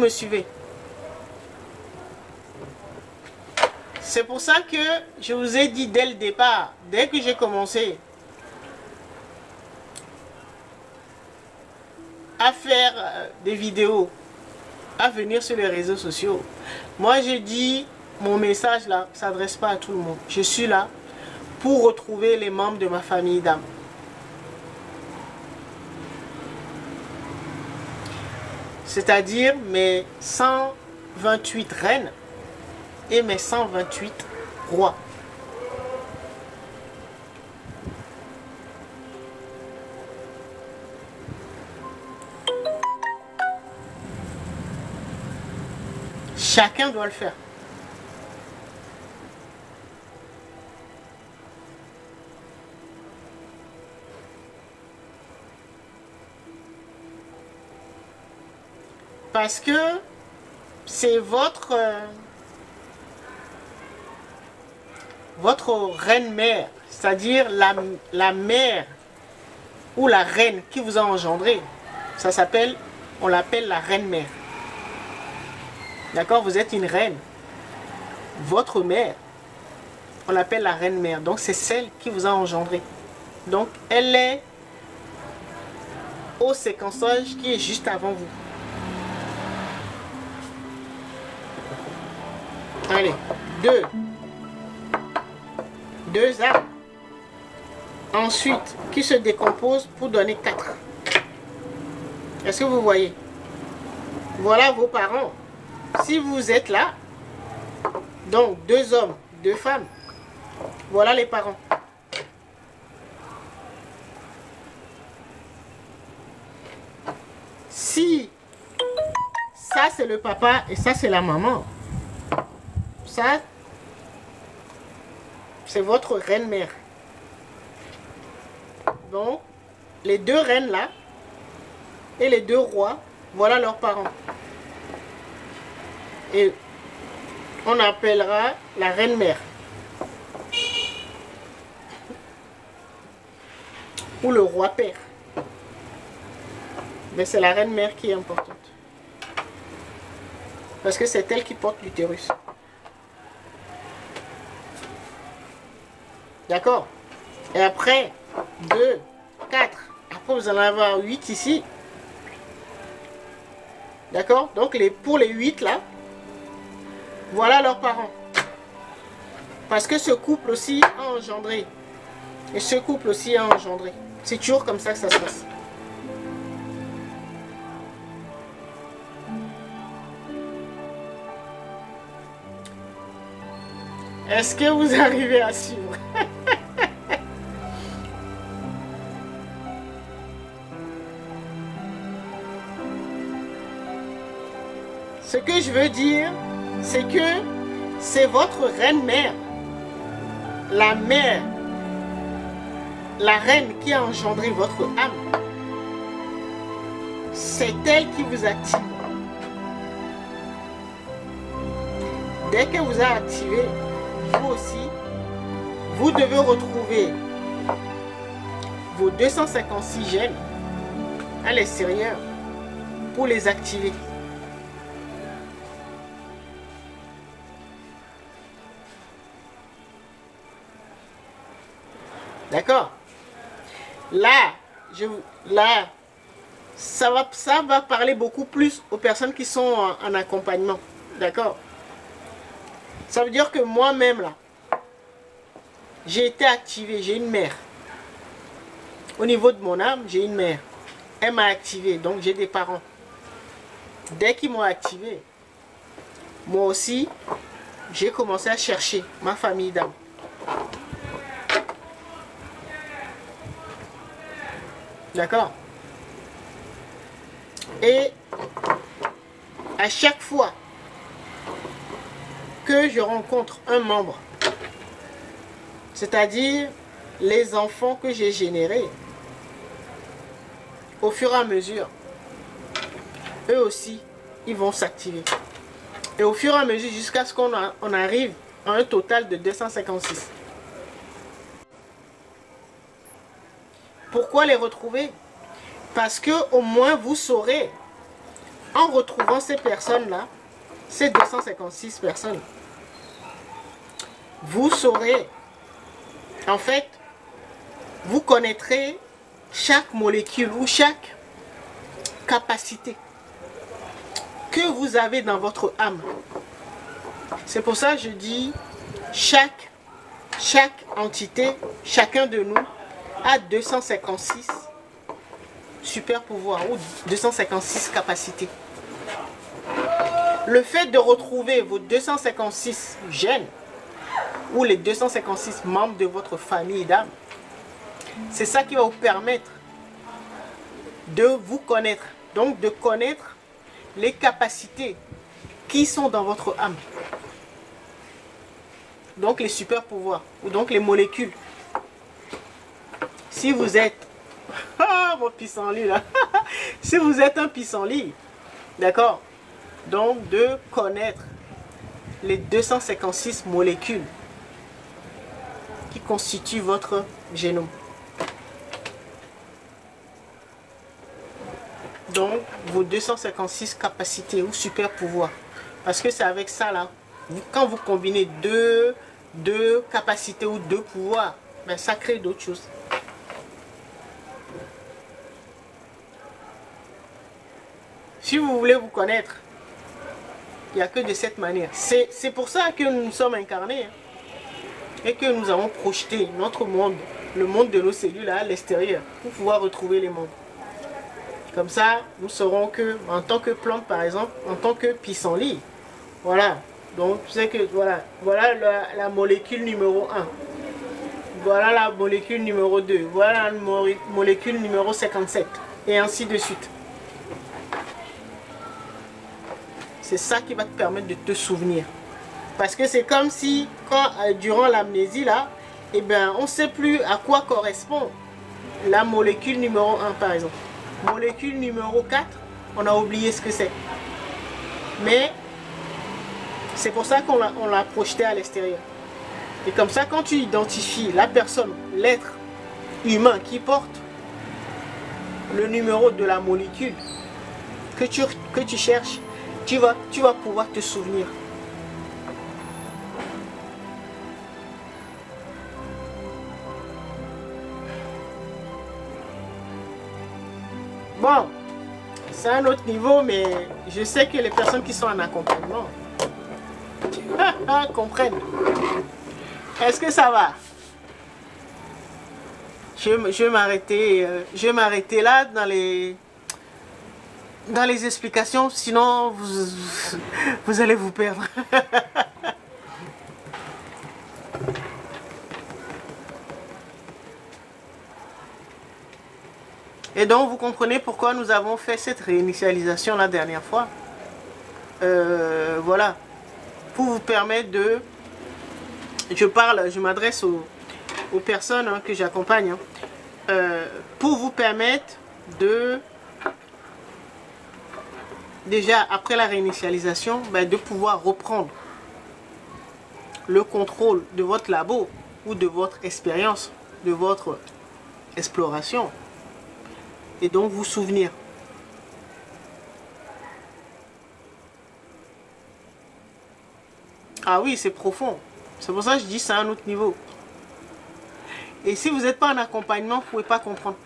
me suivez? C'est pour ça que je vous ai dit dès le départ, dès que j'ai commencé à faire des vidéos, à venir sur les réseaux sociaux, moi j'ai dit, mon message là, ne s'adresse pas à tout le monde. Je suis là pour retrouver les membres de ma famille d'âme. C'est-à-dire mes 128 reines et mes 128 rois. Chacun doit le faire. Parce que c'est votre reine-mère, c'est-à-dire la mère ou la reine qui vous a engendré. Ça s'appelle, on l'appelle la reine-mère. D'accord? Vous êtes une reine. Votre mère, on l'appelle la reine-mère. Donc c'est celle qui vous a engendré. Donc elle est au séquençage qui est juste avant vous. Allez, deux arbres. Ensuite, qui se décompose pour donner 4. Est-ce que vous voyez? Voilà vos parents. Si vous êtes là, donc 2 hommes, 2 femmes, voilà les parents. Si ça c'est le papa et ça c'est la maman, ça c'est votre reine-mère. Donc les 2 reines là et les 2 rois, voilà leurs parents. Et on appellera la reine-mère. Ou le roi-père. Mais c'est la reine-mère qui est importante. Parce que c'est elle qui porte l'utérus. D'accord? Et après, 2, 4. Après, vous en avez 8 ici. D'accord? Donc, pour les 8 là, voilà leurs parents. Parce que ce couple aussi a engendré. Et ce couple aussi a engendré. C'est toujours comme ça que ça se passe. Est-ce que vous arrivez à suivre? Ce que je veux dire, c'est que c'est votre reine-mère, la mère, la reine qui a engendré votre âme. C'est elle qui vous active. Dès que vous a activé, vous aussi, vous devez retrouver vos 256 gènes à l'extérieur pour les activer. D'accord? Là, ça va parler beaucoup plus aux personnes qui sont en accompagnement. D'accord? Ça veut dire que moi-même, là, j'ai été activé, j'ai une mère. Au niveau de mon âme, j'ai une mère. Elle m'a activé, donc j'ai des parents. Dès qu'ils m'ont activé, moi aussi, j'ai commencé à chercher ma famille d'âme. D'accord? Et à chaque fois que je rencontre un membre, c'est-à-dire les enfants que j'ai générés, au fur et à mesure, eux aussi, ils vont s'activer. Et au fur et à mesure, jusqu'à ce qu'on arrive à un total de 256. Pourquoi les retrouver? Parce que au moins vous saurez en retrouvant ces personnes-là, ces 256 personnes, vous saurez, en fait, vous connaîtrez chaque molécule ou chaque capacité que vous avez dans votre âme. C'est pour ça que je dis, chaque entité, chacun de nous a 256 super pouvoirs ou 256 capacités. Le fait de retrouver vos 256 gènes ou les 256 membres de votre famille d'âme, c'est ça qui va vous permettre de vous connaître, donc de connaître les capacités qui sont dans votre âme. Donc les super pouvoirs, ou donc les molécules. Si vous êtes... Ah, mon pissenlit là. Si vous êtes un pissenlit, d'accord? Donc de connaître les 256 molécules qui constituent votre génome. Donc vos 256 capacités ou super pouvoirs. Parce que c'est avec ça là, quand vous combinez deux capacités ou deux pouvoirs, ben, ça crée d'autres choses. Si vous voulez vous connaître, il n'y a que de cette manière. C'est pour ça que nous sommes incarnés, hein, et que nous avons projeté notre monde, le monde de nos cellules à l'extérieur, pour pouvoir retrouver les mondes. Comme ça, nous saurons que, en tant que plante par exemple, en tant que pissenlit, voilà. Donc, tu sais que voilà la molécule numéro 1. Voilà la molécule numéro 2. Voilà la molécule numéro 57. Et ainsi de suite. C'est ça qui va te permettre de te souvenir. Parce que c'est comme si, durant l'amnésie, là, eh ben, on ne sait plus à quoi correspond la molécule numéro 1, par exemple. Molécule numéro 4, on a oublié ce que c'est. Mais c'est pour ça qu'on l'a projeté à l'extérieur. Et comme ça, quand tu identifies la personne, l'être humain qui porte le numéro de la molécule que tu cherches, tu vas pouvoir te souvenir. Bon, c'est un autre niveau, mais je sais que les personnes qui sont en accompagnement comprennent. Est-ce que ça va? Je vais m'arrêter là dans les explications, sinon vous allez vous perdre. Et donc vous comprenez pourquoi nous avons fait cette réinitialisation la dernière fois. Voilà. Pour vous permettre de... Je m'adresse aux personnes, hein, que j'accompagne. Hein, pour vous permettre de... Déjà, après la réinitialisation, ben, de pouvoir reprendre le contrôle de votre labo ou de votre expérience, de votre exploration. Et donc vous souvenir. Ah oui, c'est profond. C'est pour ça que je dis c'est un autre niveau. Et si vous n'êtes pas en accompagnement, vous ne pouvez pas comprendre.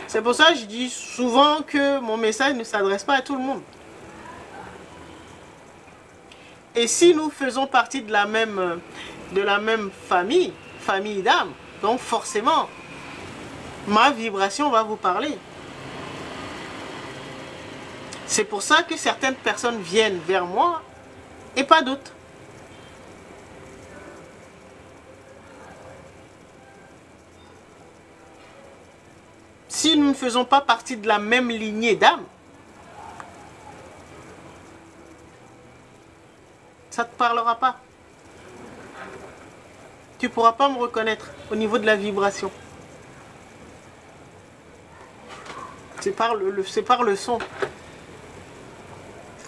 C'est pour ça que je dis souvent que mon message ne s'adresse pas à tout le monde. Et si nous faisons partie de la même famille d'âme, donc forcément, ma vibration va vous parler. C'est pour ça que certaines personnes viennent vers moi et pas d'autres. Si nous ne faisons pas partie de la même lignée d'âme, ça ne te parlera pas. Tu ne pourras pas me reconnaître au niveau de la vibration. C'est par le son.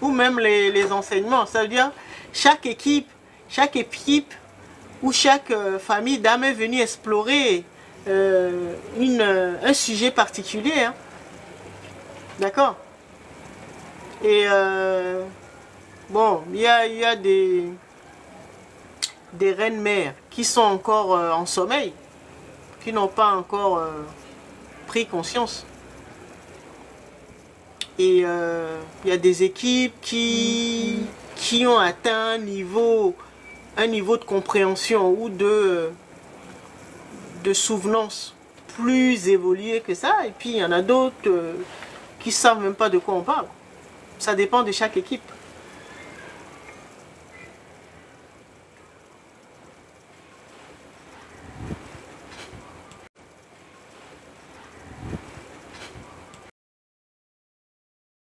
Ou même les enseignements. Ça veut dire chaque équipe ou chaque famille d'âmes est venue explorer un sujet particulier. Hein. D'accord? Et bon, il y a des reines mères qui sont encore en sommeil, qui n'ont pas encore pris conscience. Et il y a des équipes qui ont atteint un niveau de compréhension ou de souvenance plus évolué que ça. Et puis il y en a d'autres qui ne savent même pas de quoi on parle. Ça dépend de chaque équipe.